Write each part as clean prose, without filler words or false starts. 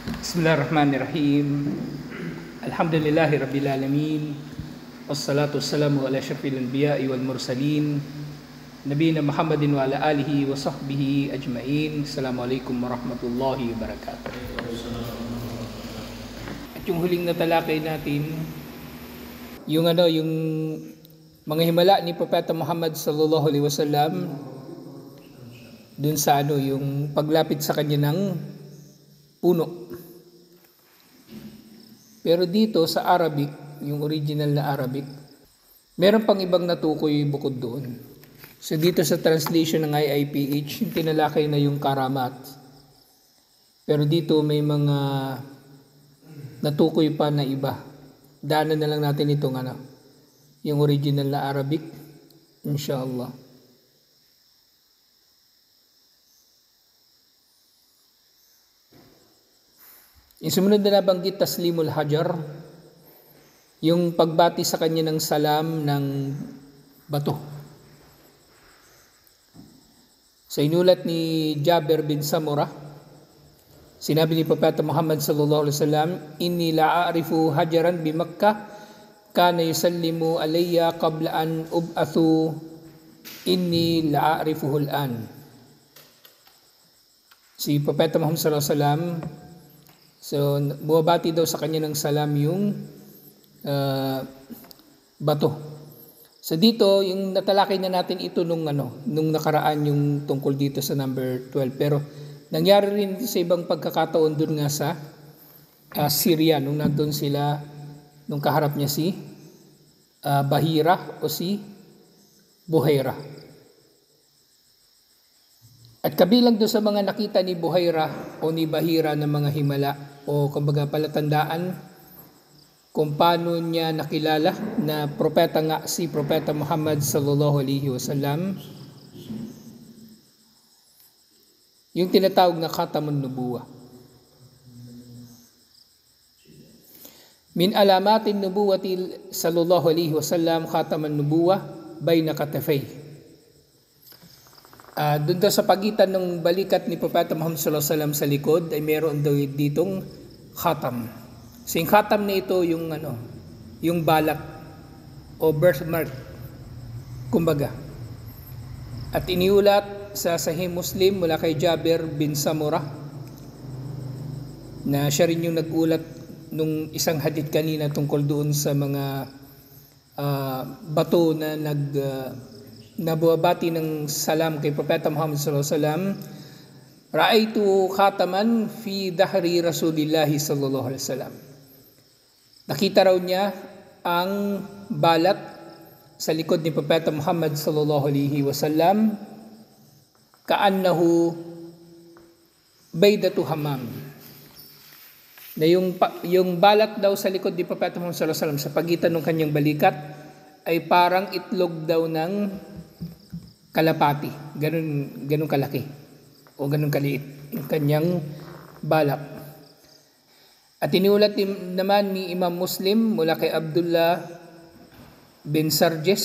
Bismillahirrahmanirrahim. Alhamdulillahi rabbil alamin. Wassalatu wassalamu ala asyrafil anbiya'i wal mursalin. Nabiyina Muhammadin wa ala alihi wa sahbihi ajmain. Assalamualaikum warahmatullahi wabarakatuh. At yung huling na talakay natin, yung mga himala ni Propeta Muhammad sallallahu alaihi wasallam dun sa yung paglapit sa kanya ng puno. Pero dito sa Arabic, yung original na Arabic, meron pang ibang natukoy bukod doon. So dito sa translation ng IIPH, yung tinalakay na yung karamat. Pero dito may mga natukoy pa na iba. Daanan na lang natin itong yung original na Arabic, inshallah. Yung sumunod na nabanggit, taslimul hajar, yung pagbati sa kanya ng salam ng bato. Sa inulat ni Jabir bin Samurah, sinabi ni Propeta Muhammad sallallahu alaihi wasallam, "Inni la'arifu hajaran bi Makkah kana yusallimu alayya qabla an ub'athu, inni la'arifuhu al-an." Si Propeta Muhammad sallallahu alaihi wasallam, so buwabati daw sa kanya ng salam yung bato. So dito, yung natalakay na natin ito nung nakaraan yung tungkol dito sa number 12. Pero nangyari rin sa ibang pagkakataon dun nga sa Syria, nung nandun sila, nung kaharap niya si Bahira o si Buhaira. At kabilang doon sa mga nakita ni Buhaira o ni Bahira ng mga himala o kumbaga palatandaan kung paano niya nakilala na propeta nga si Propeta Muhammad sallallahu alaihi wasallam, yung tinatawag na khatamun nubuwah. Min alamatin nubuwati sallallahu alaihi wasallam khatamun nubuwah bayna katafay. Doon daw sa pagitan ng balikat ni Propeta Muhammad sallallahu alaihi wasallam sa likod ay meron daw ditong khatam. So yung khatam na ito yung balat o birthmark, kumbaga. At iniulat sa Sahih Muslim mula kay Jabir bin Samurah na siya rin yung nag-ulat nung isang hadith kanina tungkol doon sa mga bato na nabuwabati ng salam kay Propeta Muhammad sallallahu alaihi wasallam. Ra'aitu khataman fi dahri Rasulillah sallallahu alaihi wasallam. Nakita raw niya ang balat sa likod ni Propeta Muhammad sallallahu alaihi wasallam, kaannahu baydatu hammam. Na yung balat daw sa likod ni Propeta Muhammad sallallahu alaihi wasallam sa pagitan ng kanyang balikat ay parang itlog daw ng kalapati, ganun kalaki o ganun kaliit yung kanyang balak. At iniulat naman ni Imam Muslim mula kay Abdullah bin Sarjes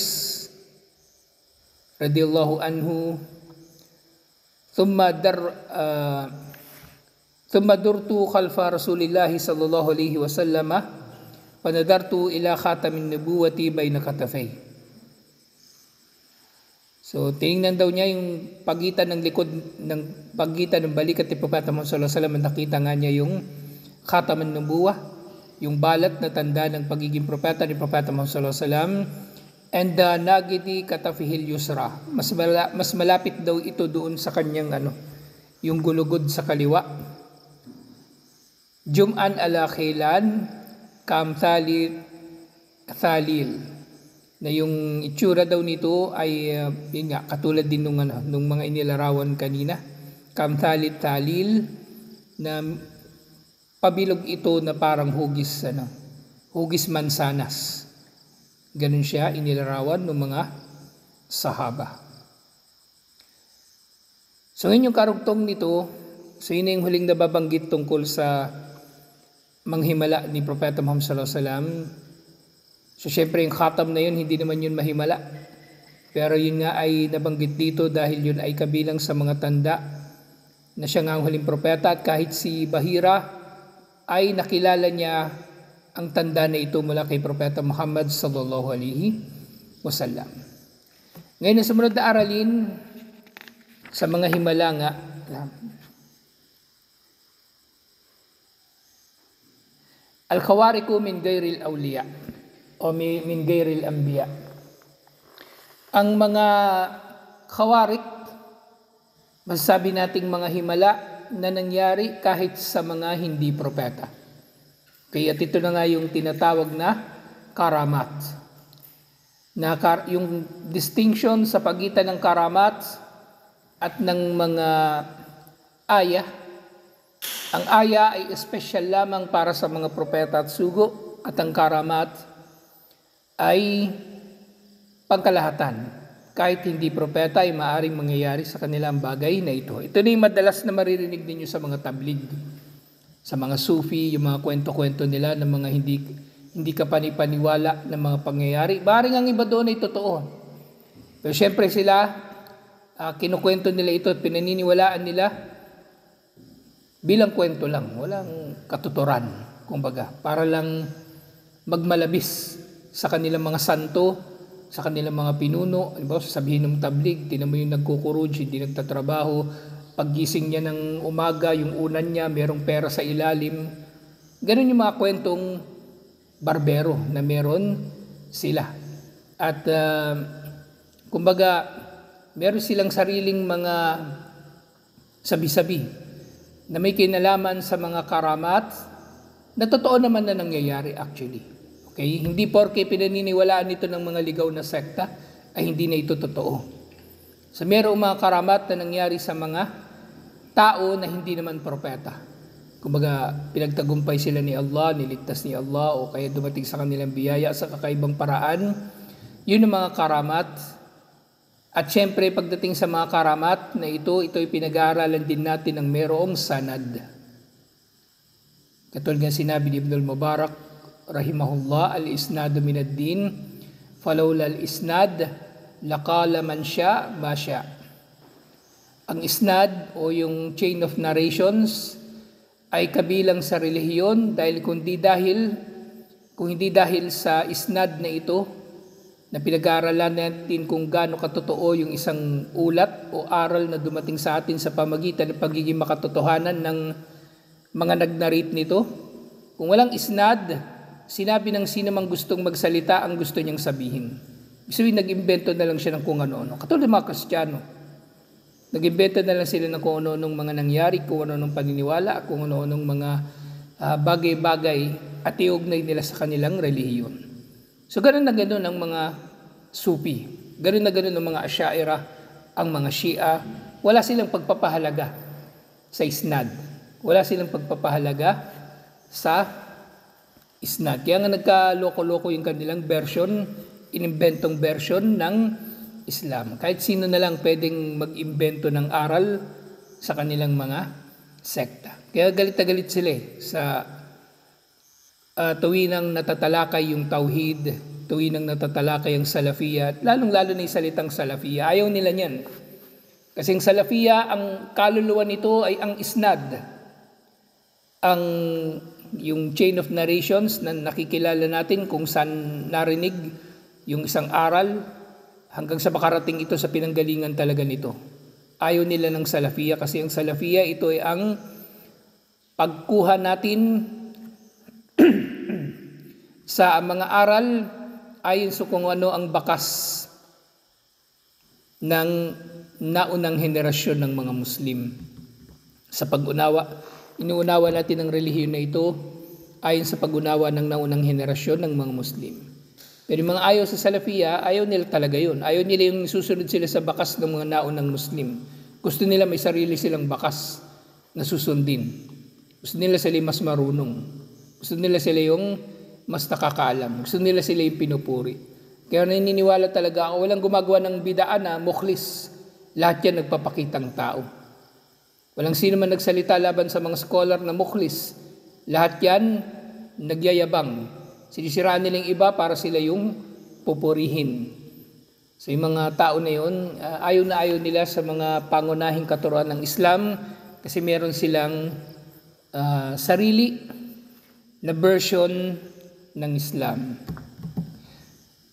radiyallahu anhu, thumma durtu khalfa Rasulillah sallallahu alaihi wasallam panadartu ila khatamin nubuwati bayna katafay. So, tingnan daw niya yung pagitan ng likod, ng pagitan ng balikat ni Propeta Muhammad sallallahu alaihi wasallam, nakita nga niya yung khataman nubuwah, yung balat na tanda ng pagiging propeta ni Propeta Muhammad sallallahu alaihi wasallam, and nagidi katafihil yusra. Mas malapit daw ito doon sa kanyang yung gulugod sa kaliwa. Jum'an ala khilan kam thalil, na yung itsura daw nito ay yun nga, katulad din nung mga inilarawan kanina, kamthalit talil, na pabilog ito na parang hugis mansanas. Ganun siya inilarawan ng mga sahaba. So yun yung karugtong nito. So yun yung huling nababanggit tungkol sa manghimala ni Propeta Muhammad sallallahu alaihi wasallam. So syempre yung khatam na yun, hindi naman yun mahimala. Pero yun nga ay nabanggit dito dahil yun ay kabilang sa mga tanda na siya nga ang huling propeta. At kahit si Bahira ay nakilala niya ang tanda na ito mula kay Propeta Muhammad sallallahu alaihi wasallam. Ngayon, sa sumunod na aralin sa mga himala nga, Al-Khawariku min Gairil Awliya o min Gairil Anbiya. Ang mga Khawarik, masasabi nating mga himala na nangyari kahit sa mga hindi propeta. Kaya ito na nga yung tinatawag na karamat. Yung distinction sa pagitan ng karamat at ng mga aya. Ang aya ay espesyal lamang para sa mga propeta at sugo, at ang karamat ay pangkalahatan. Kahit hindi propeta ay maaaring mangyayari sa kanilang bagay na ito. Ito na yung madalas na maririnig ninyo sa mga tabligh, sa mga Sufi, yung mga kwento-kwento nila ng mga hindi ka panipaniwala ng mga pangyayari. Maaaring ang iba doon ay totoo. Pero syempre sila, kinukwento nila ito at pinaniniwalaan nila bilang kwento lang, walang katuturan, kumbaga, para lang magmalabis sa kanilang mga santo, sa kanilang mga pinuno. Halimbawa, sasabihin ng tabligh, tinan mo yung nagkukuruj, hindi nagtatrabaho, paggising niya ng umaga, yung unan niya, merong pera sa ilalim. Ganun yung mga kwentong barbero na meron sila. At kumbaga, meron silang sariling mga sabi-sabi na may kinalaman sa mga karamat na totoo naman na nangyayari actually. Okay? Hindi porke pinaniniwalaan nito ng mga ligaw na sekta ay hindi na ito totoo. So mayroong mga karamat na nangyari sa mga tao na hindi naman propeta. Kumbaga, pinagtagumpay sila ni Allah, niligtas ni Allah, o kaya dumating sa kanilang biyaya sa kakaibang paraan. Yun ang mga karamat. At syempre, pagdating sa mga karamat na ito'y pinag-aaralan din natin ng mayroong sanad. Katulad nga sinabi ni Ibn al-Mubarak, rahimahullah, al-isnadu minad din, falawla al-isnad, laqala man sya, ma sya. Ang isnad o yung chain of narrations ay kabilang sa relihiyon dahil kung hindi dahil sa isnad na ito na pinag-aaralan natin kung gaano katotoo yung isang ulat o aral na dumating sa atin sa pamagitan ng pagiging makatotohanan ng mga nag-narrate nito. Kung walang isnad, sinabi ng sino mang gustong magsalita ang gusto niyang sabihin. Ibig nag-imbento na lang siya ng kung ano-ano. Katulad ng mga Kristiyano. Nag-imbento na lang sila ng kung ano-anong mga nangyari, kung ano-anong paniniwala, kung ano-anong mga bagay-bagay at iugnay nila sa kanilang relihiyon. So ganoon na ganoon ang mga Sufi. Ganoon na ganoon ang mga Asy'ariyya, ang mga Shia. Wala silang pagpapahalaga sa isnad. Wala silang pagpapahalaga sa isnad. Kaya nga nagka-loko-loko yung kanilang version, inimbentong version ng Islam. Kahit sino na lang pwedeng mag-imbento ng aral sa kanilang mga sekta. Kaya galit na galit sila sa tuwinang natatalakay yung tauhid, tuwinang natatalakay ang salafiyya, lalong-lalo na yung salitang salafiyya. Ayaw nila niyan. Kasi ang salafiyya, ang kaluluwa nito ay ang isnad. Yung chain of narrations na nakikilala natin kung saan narinig yung isang aral, hanggang sa makarating ito sa pinanggalingan talaga nito. Ayaw nila ng salafiyya kasi ang salafiyya ito ay ang pagkuha natin sa mga aral ayon sa kung ano ang bakas ng naunang henerasyon ng mga Muslim. Sa inuunawa natin ang relihiyon na ito ayon sa pag-unawa ng naunang henerasyon ng mga Muslim. Pero yung mga ayaw sa salafiyya, ayaw nila talaga yun. Ayaw nila yung susunod sila sa bakas ng mga naunang Muslim. Gusto nila may sarili silang bakas na susundin. Gusto nila sila mas marunong. Gusto nila sila yung mas nakakaalam. Gusto nila sila yung pinupuri. Kaya naniniwala talaga ako, walang gumagawa ng bidaan na mukhlis. Lahat yan nagpapakitang tao. Walang sino man nagsalita laban sa mga scholar na mukhlis. Lahat yan nagyayabang. Sinisiraan nilang iba para sila yung pupurihin. So yung mga tao na yun, ayaw nila sa mga pangunahing katuruan ng Islam kasi meron silang sarili na version ng Islam.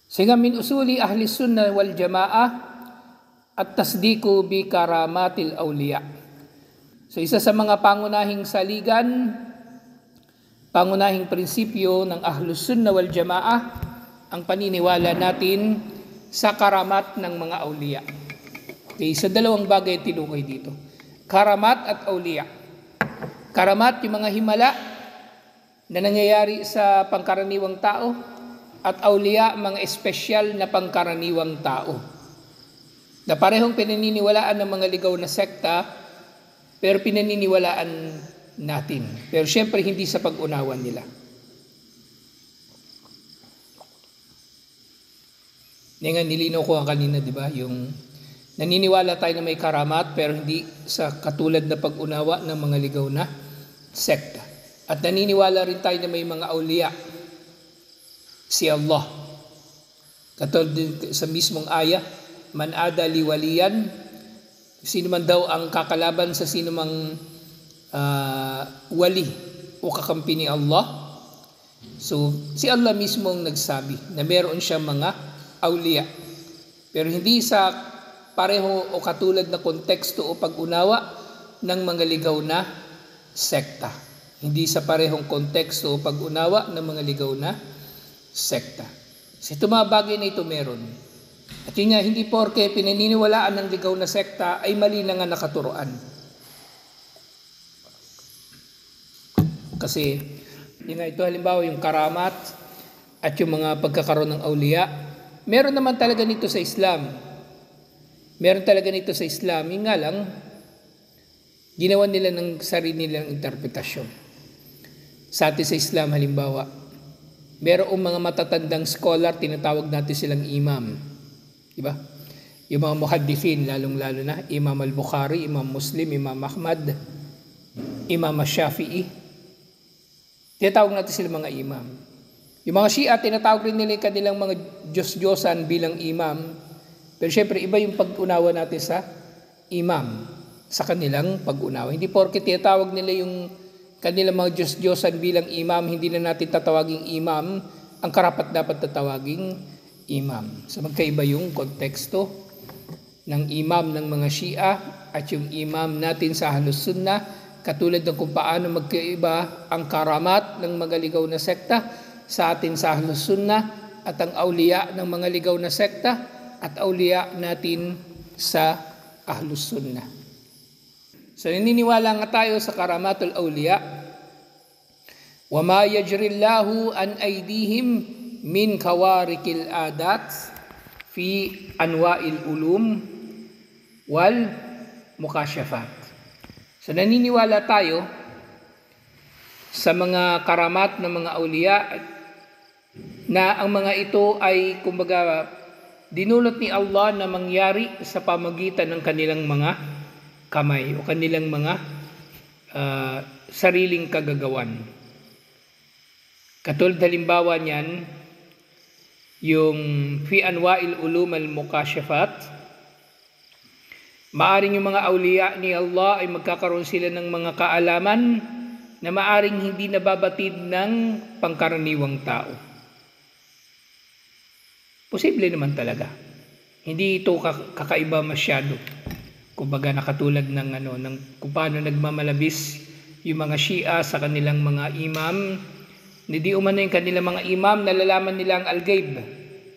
Sehingga min usuli ahli sunnah wal jamaah at tasdiku bi karamatil awliya. So isa sa mga pangunahing saligan, pangunahing prinsipyo ng ahli sunnah wal jamaah ang paniniwala natin sa karamat ng mga awliya. Okay, sa dalawang bagay tinukoy dito. Karamat at awliya. Karamat, yung mga himala na nangyayari sa pangkaraniwang tao, at awliya, mga espesyal na pangkaraniwang tao. Na parehong pinaniniwalaan ng mga ligaw na sekta, pero pinaniniwalaan natin. Pero syempre hindi sa pag-unawan nila. Nga nilinaw ko kanina, di ba? Yung naniniwala tayo na may karamat, pero hindi sa katulad na pag-unawa ng mga ligaw na sekta. At naniniwala rin tayo na may mga awliya, si Allah. Katulad sa mismong aya, man ada li waliyan, sino man daw ang kakalaban sa sino mang wali o kakampi ni Allah. So, si Allah mismo ang nagsabi na meron siyang mga awliya. Pero hindi sa pareho o katulad na konteksto o pag-unawa ng mga ligaw na sekta. Hindi sa parehong konteksto o pag-unawa ng mga ligaw na sekta. Sa itong mga bagay na ito meron. At yun nga, hindi porke pinaniniwalaan ng ligaw na sekta ay mali na nga nakaturoan. Kasi, yun nga, ito halimbawa yung karamat at yung mga pagkakaroon ng awliya, meron naman talaga nito sa Islam. Meron talaga nito sa Islam. Yung nga lang, ginawa nila ng sarili nilang interpretasyon. Sa atin sa Islam, halimbawa, merong mga matatandang scholar, tinatawag natin silang imam. Diba? Yung mga muhaddithin, lalong-lalo na, Imam al-Bukhari, Imam Muslim, Imam Ahmad, Imam al-Shafi'i. Tinatawag natin silang mga imam. Yung mga Shia, tinatawag rin nila yung kanilang mga Diyos-Diyosan bilang imam. Pero syempre, iba yung pag-unawa natin sa imam, sa kanilang pag-unawa. Hindi porke tinatawag nila yung kanilang mga Diyos-Diyosan bilang imam, hindi na natin tatawaging imam, ang karapat dapat tatawaging imam. So magkaiba yung konteksto ng imam ng mga Shia at yung imam natin sa Ahlus Sunnah, katulad ng kung paano magkaiba ang karamat ng mga ligaw na sekta sa atin sa Ahlus Sunnah at ang awliya ng mga ligaw na sekta at awliya natin sa Ahlus Sunnah. So naniniwala nga tayo sa karamatul awliya. Wa ma yajrillahu an aydihim min kawarikil adat fi anwa'il ulum wal mukashafat. So naniniwala tayo sa mga karamat ng mga awliya na ang mga ito ay kumbaga dinulot ni Allah na mangyari sa pamagitan ng kanilang mga kamay o kanilang mga sariling kagagawan. Katulad halimbawa niyan, yung fi anwa'il ulum al mukashafat, maaring yung mga awliya ni Allah ay magkakaroon sila ng mga kaalaman na maaring hindi nababatid ng pangkaraniwang tao. Posible naman talaga. Hindi ito kakaiba masyado. Kumbaga nakatulad ng kung paano nagmamalabis yung mga Shia sa kanilang mga imam. Hindi umano yung kanilang mga imam, nalalaman nila ang al-ghaib.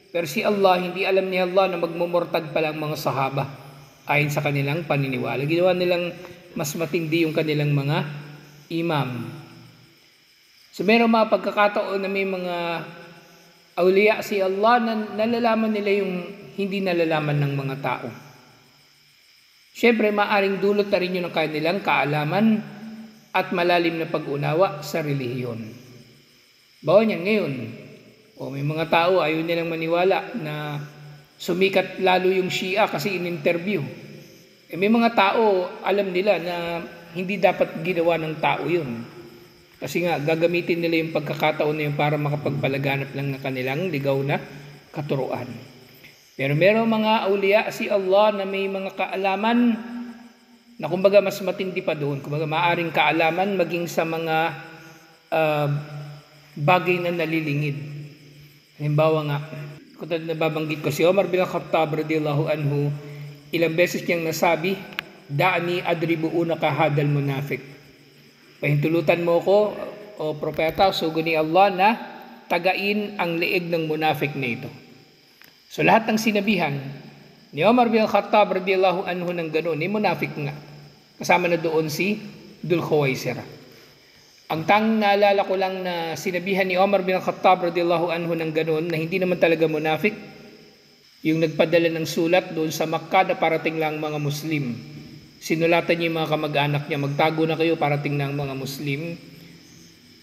Pero si Allah, hindi alam ni Allah na magmumurtad pa lang mga sahaba ayon sa kanilang paniniwala. Ginawa nilang mas matindi yung kanilang mga imam. So meron mga pagkakataon na may mga awliya si Allah na nalalaman nila yung hindi nalalaman ng mga tao. Siyempre, maaring dulot na rin yun ng kanilang kaalaman at malalim na pag-unawa sa relihiyon. Bawa niyan ngayon, may mga tao ayaw nilang maniwala na sumikat lalo yung Shia kasi in-interview. May mga tao, alam nila na hindi dapat ginawa ng tao yun. Kasi nga, gagamitin nila yung pagkakataon na yun para makapagpalaganap lang ng kanilang ligaw na katuruan. Pero meron mga awliya si Allah na may mga kaalaman na kumbaga mas matindi pa doon. Kumbaga maaring kaalaman maging sa mga bagay na nalilingid. Halimbawa nga, kung nababanggit ko si Omar bin Khattab radiyallahu anhu, ilang beses niyang nasabi, da'ani adribu unaka hadal munafiq. Pahintulutan mo ko, o propeta, sugo ni Allah na tagain ang leeg ng munafik na ito. So lahat ng sinabihan ni Omar bin Khattab radiyallahu anhu ng gano'n, ni munafik nga. Kasama na doon si Dhul Khuwaisira. Ang naalala ko lang na sinabihan ni Omar bin Khattab radiyallahu anhu ng gano'n na hindi naman talaga munafik, yung nagpadala ng sulat doon sa Makkah na parating lang mga Muslim. Sinulatan niya yung mga kamag-anak niya, magtago na kayo, parating na ang mga Muslim.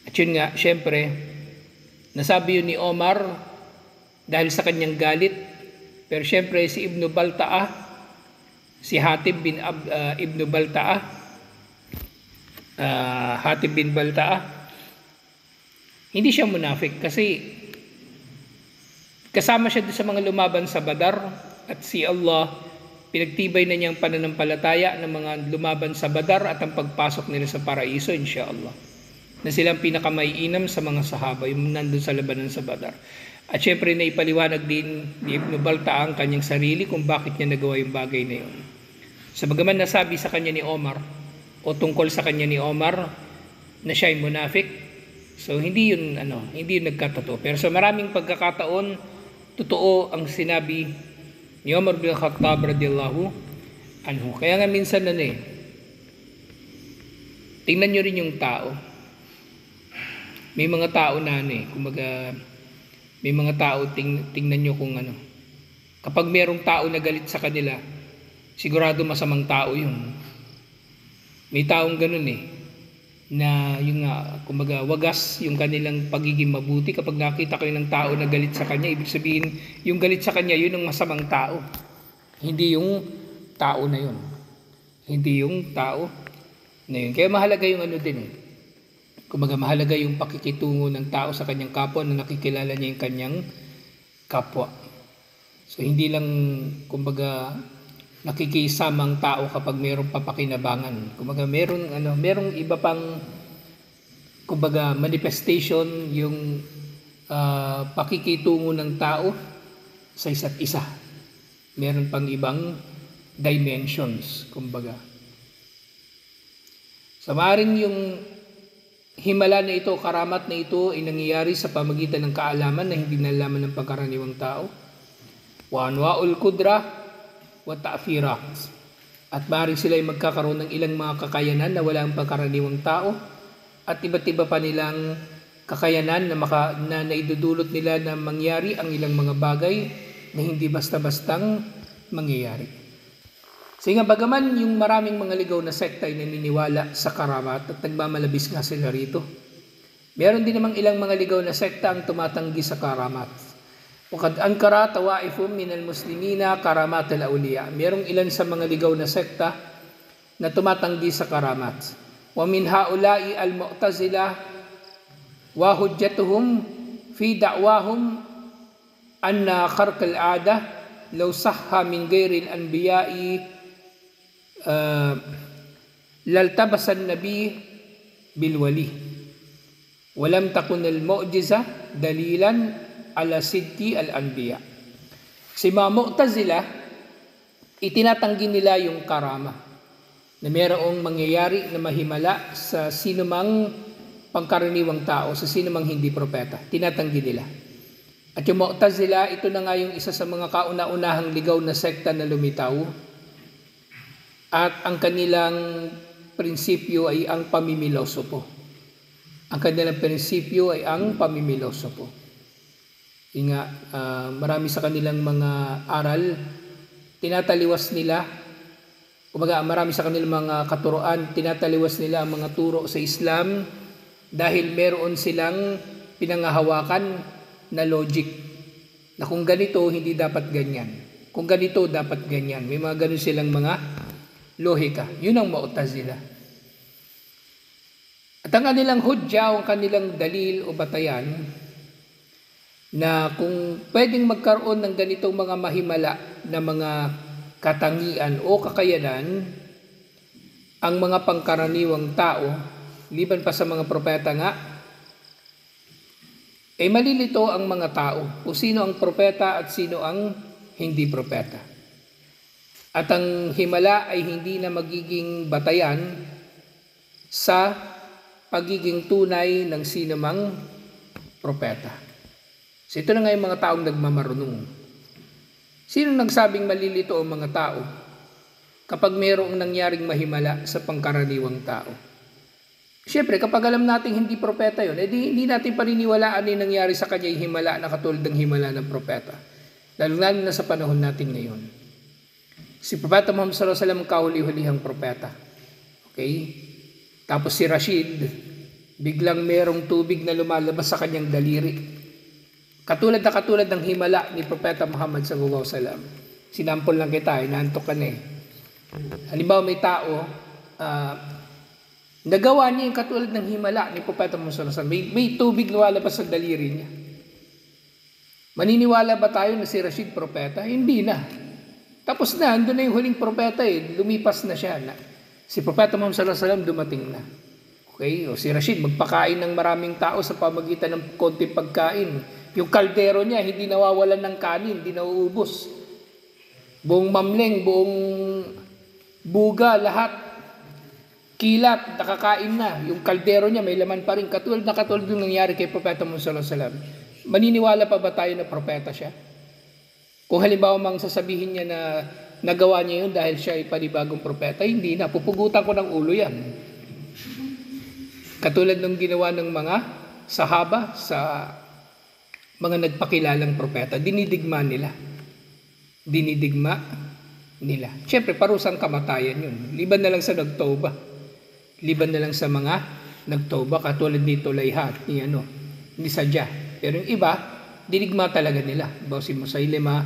At yun nga, syempre, nasabi yun ni Omar dahil sa kanyang galit. Pero syempre si Ibn Balta'ah, si Hatib bin Ibn Balta'ah, Hatib bin Balta'ah, hindi siya munafik kasi kasama siya sa mga lumaban sa Badar, at si Allah pinagtibay na niyang pananampalataya ng mga lumaban sa Badar at ang pagpasok nila sa paraiso, insyaAllah, na silang pinakamaiinam sa mga sahaba, yung nandun sa labanan sa Badar. At syempre na ipaliwanag din ni Ibn Balta'ah ang kanyang sarili kung bakit niya nagawa yung bagay na yun. Sa bagaman nasabi sa kanya ni Omar, o tungkol sa kanya ni Omar, na siya ay munafik, so hindi yun nagkatotoo. Pero sa maraming pagkakataon, totoo ang sinabi ni Omar bin Khattab radiyallahu anhu. Kaya nga minsan tingnan nyo rin yung tao. May mga tao na kumbaga, may mga tao, tingnan nyo kung kapag merong tao na galit sa kanila, sigurado masamang tao yun. May taong ganun na yung kumbaga wagas yung kanilang pagiging mabuti. Kapag nakita kayo ng tao na galit sa kanya, ibig sabihin yung galit sa kanya yun ang masamang tao, hindi yung tao na yun, hindi yung tao na yun. Kaya mahalaga yung kumbaga mahalaga yung pakikitungo ng tao sa kanyang kapwa, na nakikilala niya yung kanyang kapwa. So hindi lang kumbaga nakikisamang tao kapag mayroong papakinabangan. Kumbaga merong iba pang kumbaga manifestation yung pakikitungo ng tao sa isa't isa. Meron pang ibang dimensions, kumbaga. So maaaring yung himala na ito, karamat na ito ay nangyayari sa pamagitan ng kaalaman na hindi nalaman ng pagkaraniwang tao. Wa anwa'ul qudra wa ta'firat. At maaaring sila ay magkakaroon ng ilang mga kakayanan na wala ang pagkaraniwang tao, at iba't iba pa nilang kakayanan na naidudulot nila na mangyari ang ilang mga bagay na hindi basta-bastang mangyayari. So nga bagaman yung maraming mga ligaw na sekta ay naniniwala sa karamat at nagmamalabis nga sila rito, meron din namang ilang mga ligaw na sekta ang tumatanggi sa karamat. Wakad ankara tawaifum minal muslimina karamat al-awliya. Merong ilan sa mga ligaw na sekta na tumatanggi sa karamat. Wa min haula'i al-mu'tazila wa hujjatuhum fi da'wahum anna kharqal 'ada law sahha min ghairi al-anbiya'i laltabasan nabi bilwali walam takun al-mu'jiza dalilan ala sidqi al-anbiya. Si mga Mu'tazila, itinatanggi nila yung karama na mayroong mangyayari na mahimala sa sinumang pangkaraniwang tao, sa sinumang hindi propeta. Tinatanggi nila. At yung Mu'tazila, ito na nga yung isa sa mga kauna-unahang ligaw na sekta na lumitaw. At ang kanilang prinsipyo ay ang pamimilosopo. Ang kanilang prinsipyo ay ang pamimilosopo. Marami sa kanilang mga aral, tinataliwas nila, marami sa kanilang mga katuroan, tinataliwas nila ang mga turo sa Islam dahil meron silang pinangahawakan na logic na kung ganito, hindi dapat ganyan. Kung ganito, dapat ganyan. May mga ganun silang mga lohika. Yun ang Mu'tazila. At ang kanilang hudya, ang kanilang dalil o batayan, na kung pwedeng magkaroon ng ganitong mga mahimala na mga katangian o kakayanan, ang mga pangkaraniwang tao, liban pa sa mga propeta nga, ay malilito ang mga tao kung sino ang propeta at sino ang hindi propeta. At ang himala ay hindi na magiging batayan sa pagiging tunay ng sinumang propeta. So ito na nga yung mga taong nagmamarunong. Sino nagsabing malilito ang mga tao kapag mayroong nangyaring mahimala sa pangkaraniwang tao? Siyempre, kapag alam natin hindi propeta yun, edi hindi natin paniniwalaan yung nangyari sa kanya yung himala na katulad ng himala ng propeta. Lalo na sa panahon natin ngayon. Si Propeta Muhammad sallallahu alaihi wasallam ang kahuli-hulihang propeta. Okay? Tapos si Rashid, biglang merong tubig na lumalabas sa kanyang daliri. Katulad ng himala ni Propeta Muhammad sallallahu alaihi wasallam. Sinampol lang kita, inaantok ka na eh. Halimbawa may tao, nagawa niya yung katulad ng himala ni Propeta Muhammad sallallahu alaihi wasallam. May tubig lumalabas sa daliri niya. Maniniwala ba tayo na si Rashid propeta? Hindi na. Tapos na, andun na yung huling propeta eh. Lumipas na siya. Si Propeta Muhammad sallallahu alaihi wasallam dumating na. Okay? O si Rashid magpakain ng maraming tao sa pamagitan ng konting pagkain. Yung kaldero niya hindi nawawalan ng kanin, hindi nauubos. Buong mamleng, buong buga, lahat kilat, nakakain na. Yung kaldero niya may laman pa rin. Katulad yung nangyari kay Propeta Muhammad sallallahu alaihi wasallam. Maniniwala pa ba tayo na propeta siya? Kung halimbawa mang sasabihin niya na nagawa niya yun dahil siya ay panibagong propeta, hindi na. Pupugutan ko ng ulo yan. Katulad ng ginawa ng mga sahaba sa mga nagpakilalang propeta. Dinidigma nila. Siyempre, parusang kamatayan yun. Liban na lang sa nagtauba. Liban na lang sa mga nagtauba. Katulad ni Tulayha, ni Sadya. Pero yung iba, dinigma talaga nila. Bawa si Musaylima,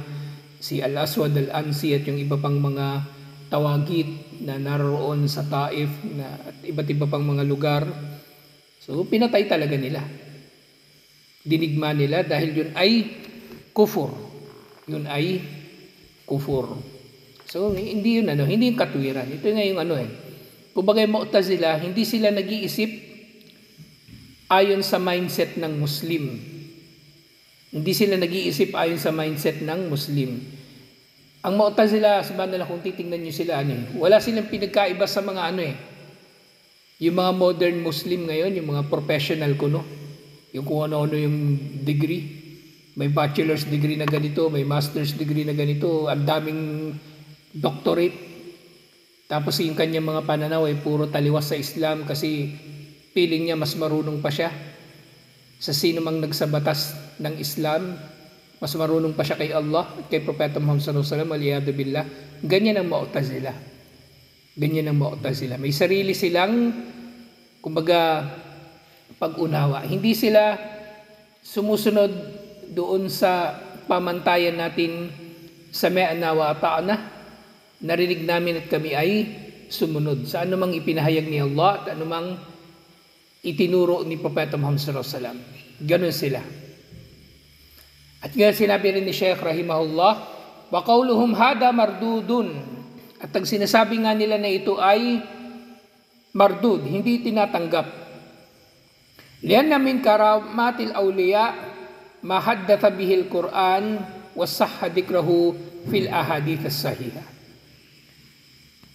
si Al-Aswad Al-Ansi at yung iba pang mga tawagit na naroon sa Taif at iba't iba pang mga lugar. So, pinatay talaga nila. Dinigma nila dahil yun ay kufur. So, hindi yun hindi yung katwiran. Ito nga yung Kumbaga yung Mu'tazila, hindi sila nag-iisip ayon sa mindset ng Muslim. Hindi sila nag-iisip ayon sa mindset ng Muslim. Ang Mu'tazila, sabihin nila kung titingnan nyo sila, wala silang pinagkaiba sa mga yung mga modern Muslim ngayon, yung mga professional yung kung ano-ano yung degree. May bachelor's degree na ganito, may master's degree na ganito, ang daming doctorate. Tapos yung kanyang mga pananaw ay puro taliwas sa Islam kasi feeling niya mas marunong pa siya sa sino mang nagsabatas ng Islam, mas marunong pa siya kay Allah at kay Propeta Muhammad sallallahu alaihi wasallam, waliyadu billah. Ganyan ang Mu'tazila. May sarili silang, kumbaga, pag-unawa. Hindi sila sumusunod doon sa pamantayan natin sa me'ana wa ta'ana. Narinig namin at kami ay sumunod sa anumang ipinahayag ni Allah at anumang itinuro ni Propeta Muhammad sallallahu alaihi wasallam. Ganun sila. At nga sinabi rin ni Sheikh rahimahullah, wa qawluhum hada mardudun. At ang sinasabi nga nila na ito ay mardud, hindi tinatanggap. Lianna min karamatil awliya ma haddatha bihi al-Quran wa sahha dhikrahu fil ahadith as-sahiha.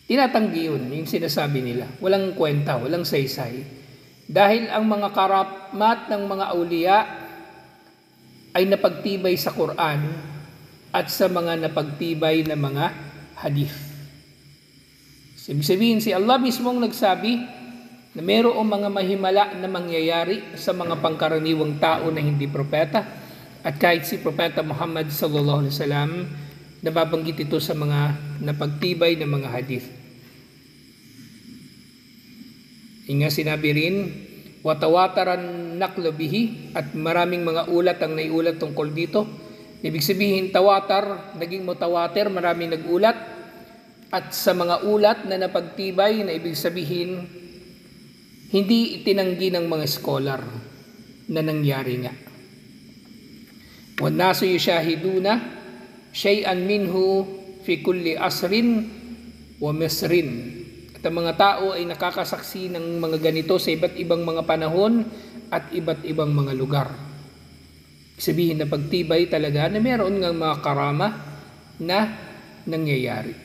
Tinatanggi yun, yung sinasabi nila. Walang kwenta, walang saysay. Dahil ang mga karamat ng mga awliya ay napagtibay sa Quran at sa mga napagtibay na mga hadith. Ibig sabihin, si Allah mismong nagsabi na mayroong mga mahimala na mangyayari sa mga pangkaraniwang tao na hindi propeta. At kahit si Propeta Muhammad sallallahu alaihi wasallam, nababanggit ito sa mga napagtibay na mga hadith. Nga sinabi rin, watawataran naklo bihi, at maraming mga ulat ang naiulat tungkol dito. Ibig sabihin, tawatar, naging mutawatir, maraming nagulat. At sa mga ulat na napagtibay, na ibig sabihin, hindi itinanggi ng mga scholar na nangyari nga. وَالنَّاسُ يُشَاهِدُونَ شَيْئًا مِنْهُ فِي كُلِّ أَسْرٍ وَمِصْرٍ. At ang mga tao ay nakakasaksi ng mga ganito sa iba't ibang mga panahon at iba't ibang mga lugar. Sabihin na pagtibay talaga na meron ng mga karama na nangyayari.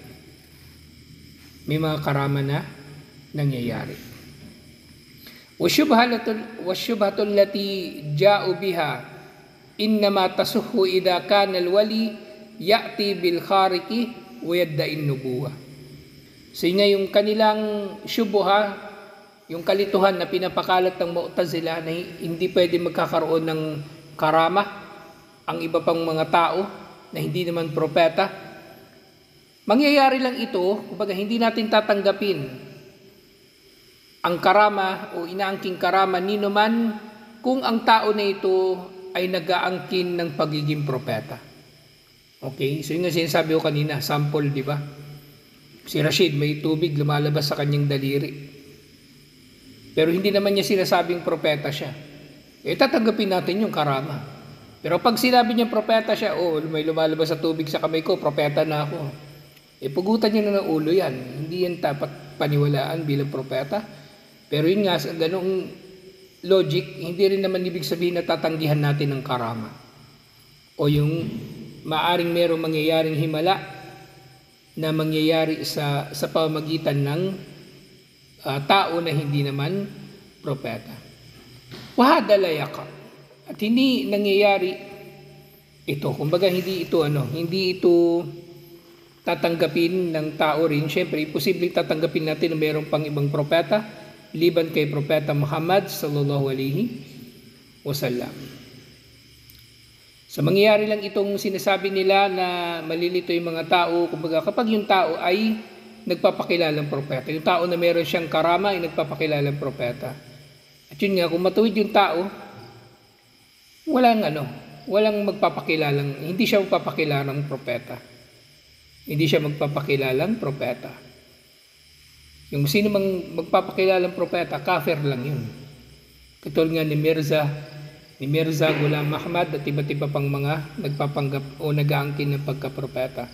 May mga karama na nangyayari. Wasyubhatul lati ja'u biha innama tasuhu idha kana al-wali ya'ti bil khariki wa yadda'in nubuwah. So yung kanilang syubha, yung kalituhan na pinapakalat ng Mu'tazila na hindi pwede magkakaroon ng karama ang iba pang mga tao na hindi naman propeta. Mangyayari lang ito, kumbaga hindi natin tatanggapin ang karama o inaangking karama nino man kung ang tao na ito ay nag-aangkin ng pagiging propeta. Okay, so yung sinasabi ko kanina, sample, di ba? Si Rashid, may tubig lumalabas sa kanyang daliri. Pero hindi naman niya sinasabing propeta siya. Tatanggapin natin yung karama. Pero pag sinabi niya propeta siya, may lumalabas sa tubig sa kamay ko, propeta na ako. Pugutan niya na ng ulo yan. Hindi yan dapat paniwalaan bilang propeta. Pero yun nga, sa ganong logic, hindi rin naman ibig sabihin na tatanggihan natin ng karama. O yung maaring merong mangyayaring himala na mangyayari sa pamamagitan ng tao na hindi naman propeta. Wahadalayaka. At hindi nangyayari ito. Kumbaga hindi ito tatanggapin ng tao rin. Siyempre, posibleng tatanggapin natin na mayroong pang ibang propeta liban kay Propeta Muhammad sallallahu alaihi wasallam. So mangyayari lang itong sinasabi nila na malilito yung mga tao, kumbaga kapag yung tao ay nagpapakilalang propeta. Yung tao na meron siyang karama ay nagpapakilalang propeta. At yun nga, kung matuwid yung tao, walang magpapakilalang, hindi siya magpapakilalang propeta. Hindi siya magpapakilalang propeta. Yung sino mang magpapakilalang propeta, kafir lang yun. Katulad nga ni Mirza Ghulam Ahmad at iba't iba pang mga nagpapanggap o nag-aangkin ng pagkapropeta.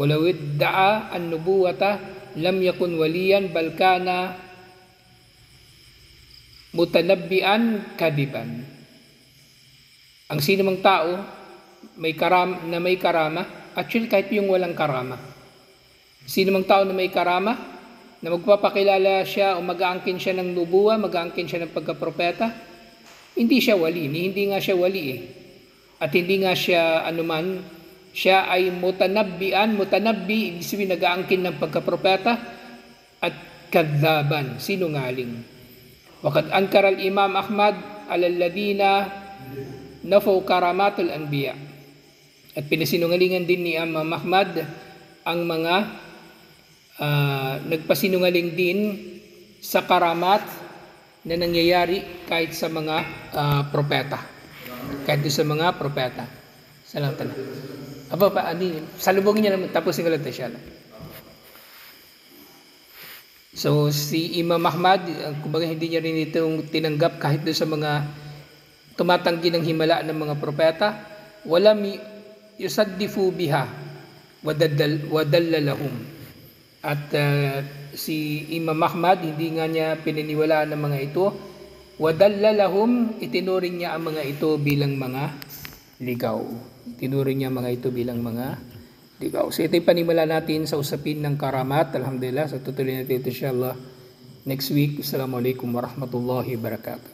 Walaw idda'a an-nubuwata lam yakun waliyan bal kana mutanabbian kadiban. Ang sino mang tao may karama, actually kahit yung walang karama. Sino mang tao na may karama, na magpapakilala siya o mag-aangkin siya ng nubuwa, mag-aangkin siya ng pagkapropeta, hindi siya wali, hindi nga siya wali At hindi nga siya anuman, siya ay mutanabbi, ibig sabihin nag-aangkin ng pagkapropeta, at kadzaban, sinungaling. Waqad ankara al-Imam Ahmad alalladina nafaw karamatul anbiya. At pinasinungalingan din ni Imam Ahmad ang mga nagpasinungaling din sa karamat na nangyayari kahit sa mga propeta. Kahit sa mga propeta. Salamat na. Salubogin niya naman, tapos yung kalata siya. So, si Imam Ahmad, kumbaga hindi niya rin itong tinanggap kahit doon sa mga tumatanggi ng himala ng mga propeta. Walam yusaddifu biha wadallalahum. At si Imam Ahmad, hindi nga niya pininiwalaan ng mga ito. Wadallalahum, itinuring niya ang mga ito bilang mga ligaw. Itinuring niya mga ito bilang mga ligaw. So ito'y panimula natin sa usapin ng karamat. Alhamdulillah. So tutuloy natin ito insyaAllah next week. Assalamualaikum warahmatullahi wabarakatuh.